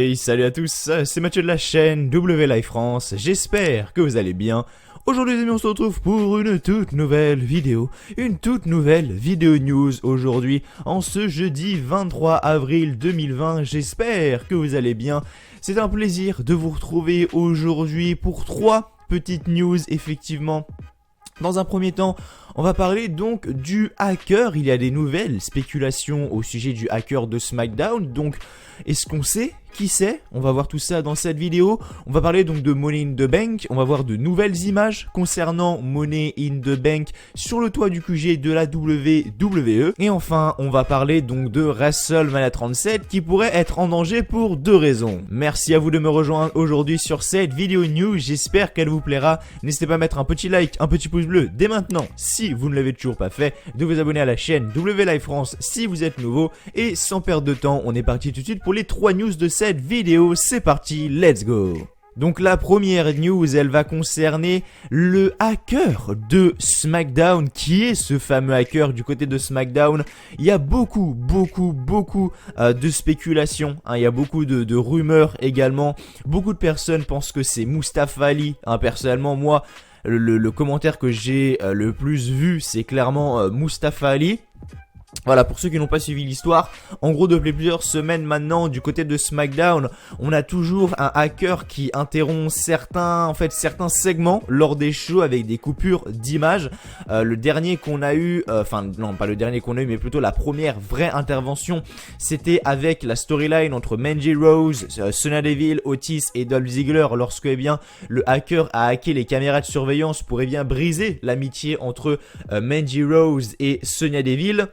Hey, salut à tous, c'est Mathieu de la chaîne WLive France, j'espère que vous allez bien. Aujourd'hui les amis, on se retrouve pour une toute nouvelle vidéo news aujourd'hui, en ce jeudi 23 avril 2020, j'espère que vous allez bien. C'est un plaisir de vous retrouver aujourd'hui pour 3 petites news effectivement. Dans un premier temps, on va parler donc du hacker. Il y a des nouvelles spéculations au sujet du hacker de SmackDown. Donc, est-ce qu'on sait qui c'est? On va voir tout ça dans cette vidéo. On va parler donc de Money in the Bank. On va voir de nouvelles images concernant Money in the Bank sur le toit du QG de la WWE. Et enfin, on va parler donc de WrestleMania 37 qui pourrait être en danger pour 2 raisons. Merci à vous de me rejoindre aujourd'hui sur cette vidéo news. J'espère qu'elle vous plaira. N'hésitez pas à mettre un petit like, un petit pouce bleu dès maintenant si vous ne l'avez toujours pas fait, de vous abonner à la chaîne WLive France si vous êtes nouveau. Et sans perdre de temps, on est parti tout de suite pour les 3 news de cette vidéo. C'est parti, let's go! Donc la première news, elle va concerner le hacker de SmackDown. Qui est ce fameux hacker du côté de SmackDown? Il y a beaucoup de spéculations, hein. Il y a beaucoup de rumeurs également. Beaucoup de personnes pensent que c'est Mustafa Ali, hein. Personnellement, moi, le commentaire que j'ai le plus vu, c'est clairement Mustafa Ali. Voilà, pour ceux qui n'ont pas suivi l'histoire, en gros depuis plusieurs semaines maintenant du côté de SmackDown, on a toujours un hacker qui interrompt certains segments lors des shows avec des coupures d'images. Le dernier qu'on a eu, non pas le dernier qu'on a eu mais plutôt la première vraie intervention, c'était avec la storyline entre Mandy Rose, Sonya Deville, Otis et Dolph Ziggler lorsque le hacker a hacké les caméras de surveillance pour briser l'amitié entre Mandy Rose et Sonya Deville.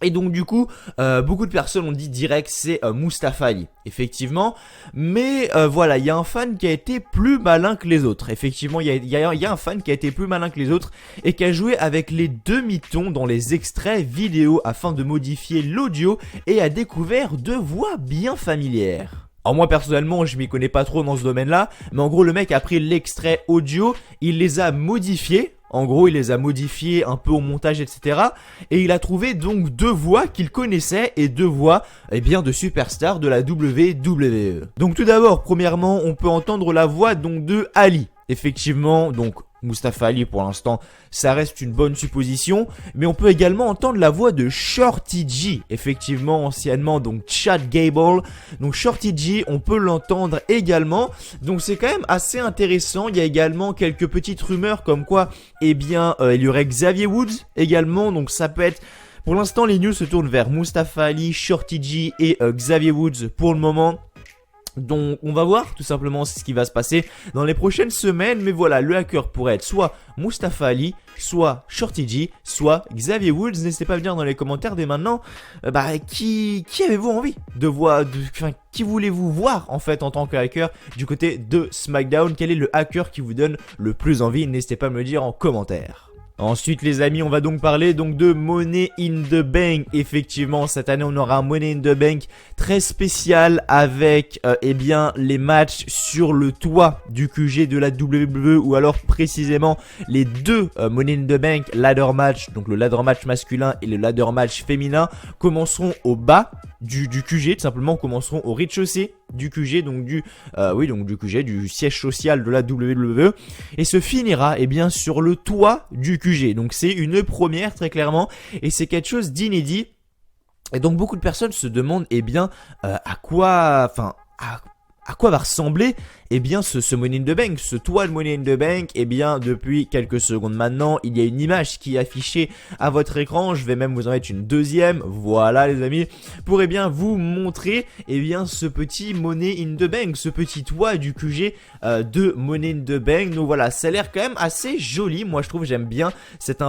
Et donc du coup, beaucoup de personnes ont dit direct c'est Mustafa Ali, effectivement. Mais voilà, il y a un fan qui a été plus malin que les autres. Effectivement, il y a un fan qui a été plus malin que les autres et qui a joué avec les demi-tons dans les extraits vidéo afin de modifier l'audio et a découvert 2 voix bien familières. Alors moi personnellement je m'y connais pas trop dans ce domaine là, mais en gros le mec a pris l'extrait audio, il les a modifiés. En gros, il les a modifiés un peu au montage, etc. Et il a trouvé donc 2 voix qu'il connaissait et 2 voix, de superstars de la WWE. Donc tout d'abord, premièrement, on peut entendre la voix donc de Ali. Effectivement, donc Mustafa Ali pour l'instant, ça reste une bonne supposition. Mais on peut également entendre la voix de Shorty G. Effectivement, anciennement donc Chad Gable. Donc Shorty G, on peut l'entendre également. Donc c'est quand même assez intéressant. Il y a également quelques petites rumeurs comme quoi, il y aurait Xavier Woods également. Donc ça peut être... Pour l'instant, les news se tournent vers Mustafa Ali, Shorty G et Xavier Woods pour le moment. Donc on va voir tout simplement ce qui va se passer dans les prochaines semaines. Mais voilà, le hacker pourrait être soit Mustafa Ali, soit Shorty G, soit Xavier Woods. N'hésitez pas à me dire dans les commentaires dès maintenant qui avez-vous envie de voir, qui voulez-vous voir en fait en tant que hacker du côté de SmackDown? Quel est le hacker qui vous donne le plus envie? N'hésitez pas à me le dire en commentaire. Ensuite les amis, on va donc parler de Money in the Bank. Effectivement, cette année on aura un Money in the Bank très spécial avec les matchs sur le toit du QG de la WWE, ou alors précisément les 2 Money in the Bank ladder match, donc le ladder match masculin et le ladder match féminin, commenceront au bas du QG, tout simplement commenceront au rez-de-chaussée du QG, donc du QG, du siège social de la WWE, et se finira sur le toit du QG. Donc c'est une première très clairement, et c'est quelque chose d'inédit. Et donc beaucoup de personnes se demandent à quoi va ressembler ce Money in the Bank, ce toit de Money in the Bank. Depuis quelques secondes maintenant, il y a une image qui est affichée à votre écran. Je vais même vous en mettre une deuxième, voilà les amis, pour vous montrer ce petit Money in the Bank, ce petit toit du QG de Money in the Bank. Donc voilà, ça a l'air quand même assez joli. Moi je trouve, j'aime bien cette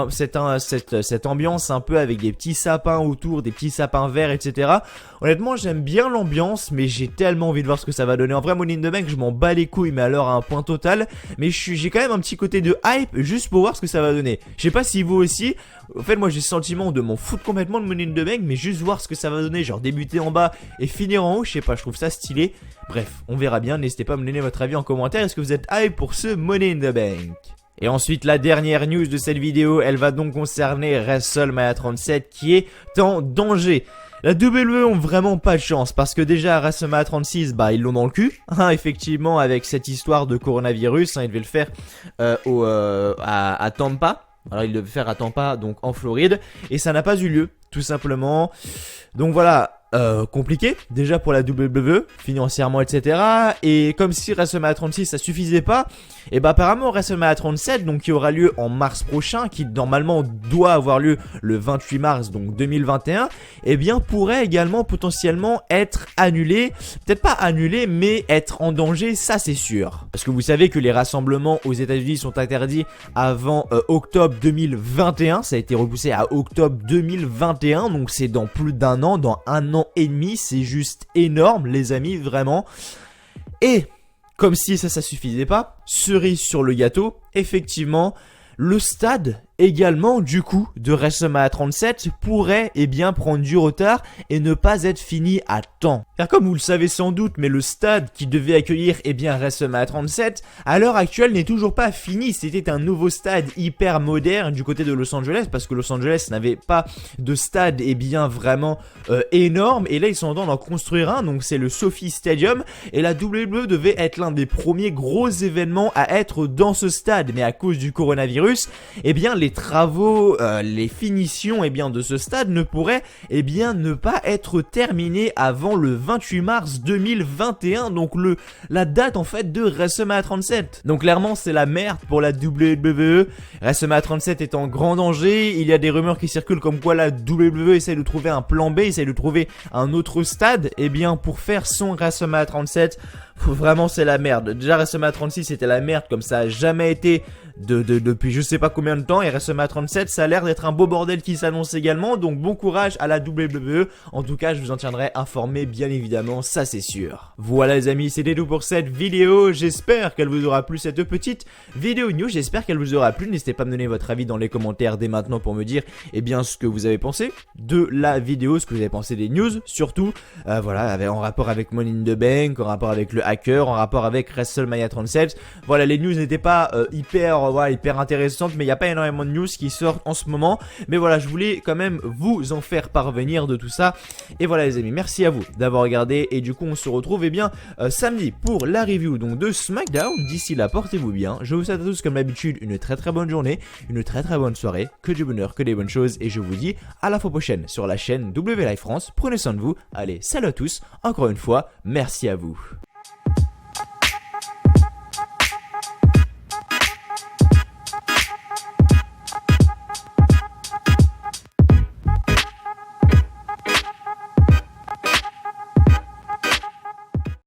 ambiance un peu avec des petits sapins autour, des petits sapins verts, etc. Honnêtement j'aime bien l'ambiance, mais j'ai tellement envie de voir ce que ça va donner. En vrai, Money in the Bank, je m'en bats les couilles, mais alors à un point total. Mais j'ai quand même un petit côté de hype juste pour voir ce que ça va donner. Je sais pas si vous aussi. En fait, moi j'ai le sentiment de m'en foutre complètement de Money in the Bank, mais juste voir ce que ça va donner, genre débuter en bas et finir en haut, je sais pas, je trouve ça stylé. Bref, on verra bien. N'hésitez pas à me donner votre avis en commentaire. Est-ce que vous êtes hype pour ce Money in the Bank? Et ensuite, la dernière news de cette vidéo, elle va donc concerner WrestleMania 37 qui est en danger. La WWE ont vraiment pas de chance parce que déjà à WrestleMania 36, bah ils l'ont dans le cul, hein, effectivement avec cette histoire de coronavirus, hein, ils devaient le faire à Tampa. Alors ils devaient le faire à Tampa, donc en Floride, et ça n'a pas eu lieu, tout simplement. Donc voilà. Compliqué déjà pour la WWE financièrement, etc. Et comme si WrestleMania 36 ça suffisait pas, et bah apparemment WrestleMania 37, donc qui aura lieu en mars prochain, qui normalement doit avoir lieu le 28 mars donc 2021, et bien pourrait également potentiellement être annulé, peut-être pas annulé mais être en danger, ça c'est sûr. Parce que vous savez que les rassemblements aux États-Unis sont interdits avant octobre 2021, ça a été repoussé à octobre 2021, donc c'est dans plus d'un an, dans un an et demi, c'est juste énorme les amis, vraiment. Et comme si ça suffisait pas, cerise sur le gâteau, effectivement, le stade également du coup de WrestleMania 37 pourrait bien prendre du retard et ne pas être fini à temps. Car comme vous le savez sans doute, mais le stade qui devait accueillir bien WrestleMania 37 à l'heure actuelle n'est toujours pas fini. C'était un nouveau stade hyper moderne du côté de Los Angeles parce que Los Angeles n'avait pas de stade bien vraiment énorme, et là ils sont en train d'en construire un, donc c'est le SoFi Stadium, et la WWE devait être l'un des premiers gros événements à être dans ce stade, mais à cause du coronavirus, bien les travaux, les finitions de ce stade ne pourraient ne pas être terminés avant le 28 mars 2021, donc la date en fait de WrestleMania 37. Donc clairement c'est la merde pour la WWE. WrestleMania 37 est en grand danger. Il y a des rumeurs qui circulent comme quoi la WWE essaie de trouver un plan B, essaie de trouver un autre stade pour faire son WrestleMania 37. Vraiment c'est la merde. Déjà WrestleMania 36 c'était la merde, comme ça a jamais été depuis je sais pas combien de temps, et WrestleMania 37 ça a l'air d'être un beau bordel qui s'annonce également, donc bon courage à la WWE. En tout cas je vous en tiendrai informé bien évidemment, ça c'est sûr. Voilà les amis, c'était tout pour cette vidéo, j'espère qu'elle vous aura plu cette petite vidéo news, j'espère qu'elle vous aura plu. N'hésitez pas à me donner votre avis dans les commentaires dès maintenant pour me dire ce que vous avez pensé de la vidéo, ce que vous avez pensé des news, surtout voilà, en rapport avec Money in the Bank, en rapport avec le hacker, en rapport avec WrestleMania 37. Voilà, les news n'étaient pas hyper intéressantes, mais il n'y a pas énormément de news qui sortent en ce moment, mais voilà, je voulais quand même vous en faire parvenir de tout ça. Et voilà les amis, merci à vous d'avoir regardé, et du coup on se retrouve samedi pour la review donc de SmackDown. D'ici là, portez-vous bien, je vous souhaite à tous comme d'habitude une très bonne journée, une très bonne soirée, que du bonheur, que des bonnes choses, et je vous dis à la fois prochaine sur la chaîne W Live France. Prenez soin de vous, allez, salut à tous, encore une fois, merci à vous.